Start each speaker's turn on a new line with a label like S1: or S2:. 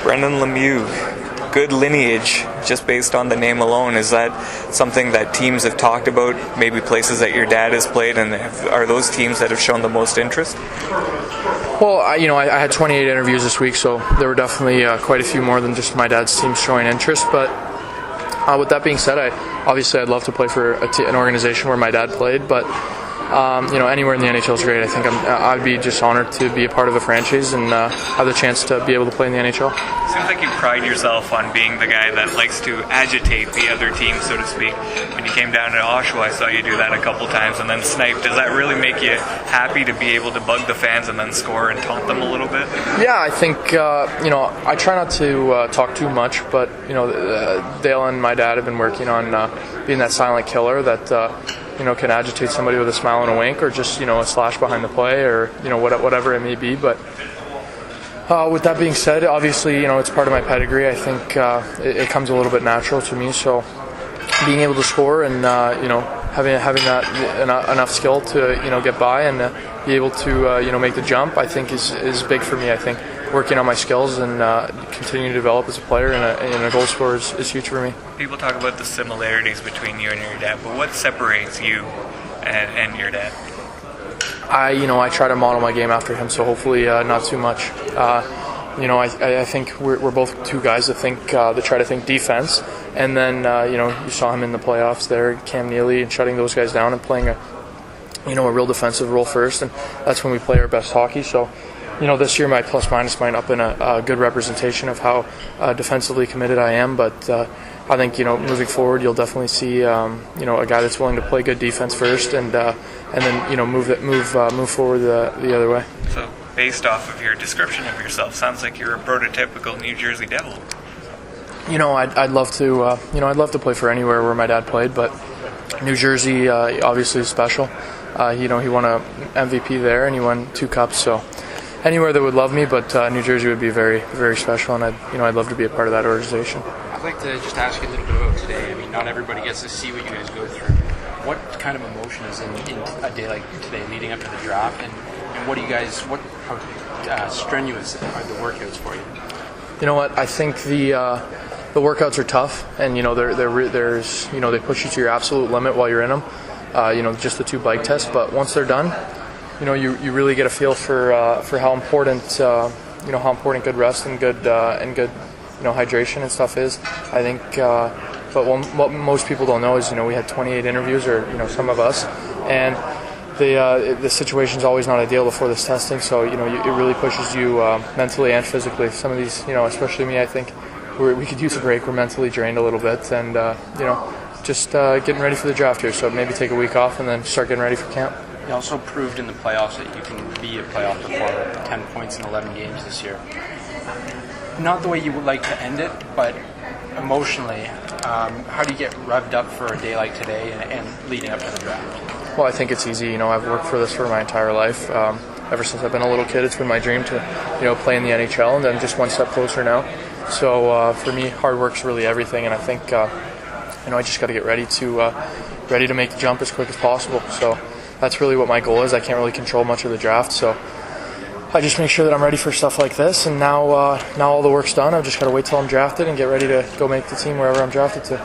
S1: Brendan Lemieux, good lineage just based on the name alone. Is that something that teams have talked about, maybe places that your dad has played, and are those teams that have shown the most interest?
S2: Well, I had 28 interviews this week, so there were definitely quite a few more than just my dad's team showing interest. But with that being said, I'd love to play for an organization where my dad played, but anywhere in the NHL is great. I think I'd be just honored to be a part of a franchise and have the chance to be able to play in the NHL.
S1: Seems like you pride yourself on being the guy that likes to agitate the other team, so to speak. When you came down to Oshawa, I saw you do that a couple times and then snipe. Does that really make you happy to be able to bug the fans and then score and taunt them a little bit?
S2: Yeah, I think, I try not to talk too much, but, Dale and my dad have been working on being that silent killer that can agitate somebody with a smile and a wink, or just, a slash behind the play, or, whatever it may be. But with that being said, obviously, it's part of my pedigree. I think it comes a little bit natural to me. So being able to score and, having that enough skill to, get by and be able to, make the jump, I think is big for me. I think working on my skills and continuing to develop as a player and a goal scorer is huge for me.
S1: People talk about the similarities between you and your dad, but what separates you and your dad?
S2: I try to model my game after him, so hopefully not too much. I think we're both two guys that try to think defense, and then you saw him in the playoffs there, Cam Neely, and shutting those guys down and playing a real defensive role first, and that's when we play our best hockey. So this year my plus-minus might not have been a good representation of how defensively committed I am, but I think, moving forward you'll definitely see, a guy that's willing to play good defense first and then, move forward the other way.
S1: So, based off of your description of yourself, sounds like you're a prototypical New Jersey Devil.
S2: I'd love to play for anywhere where my dad played, but New Jersey obviously is special. He won a MVP there and he won 2 cups, so anywhere that would love me, but New Jersey would be very, very special, and I'd love to be a part of that organization.
S3: I'd like to just ask you a little bit about today. I mean, not everybody gets to see what you guys go through. What kind of emotion is in a day like today, leading up to the draft, and how strenuous are the workouts for you?
S2: You know what? I think the workouts are tough, and they push you to your absolute limit while you're in them. Just the 2 bike tests, but once they're done, you really get a feel for how important good rest and good hydration and stuff is. I think, but what most people don't know is we had 28 interviews, or some of us, and the situation's always not ideal before this testing. So it really pushes you mentally and physically. Some of these, especially me, I think we could use a break. We're mentally drained a little bit, and just getting ready for the draft here. So maybe take a week off and then start getting ready for camp.
S3: You also proved in the playoffs that you can be a playoff performer. 10 points in 11 games this year. Not the way you would like to end it, but emotionally, how do you get revved up for a day like today and leading up to the draft?
S2: Well, I think it's easy. I've worked for this for my entire life. Ever since I've been a little kid, it's been my dream to play in the NHL, and I'm just one step closer now. So for me, hard work's really everything, and I think I just got to get ready to make the jump as quick as possible. So that's really what my goal is. I can't really control much of the draft, so I just make sure that I'm ready for stuff like this. And now all the work's done. I've just got to wait till I'm drafted and get ready to go make the team wherever I'm drafted to.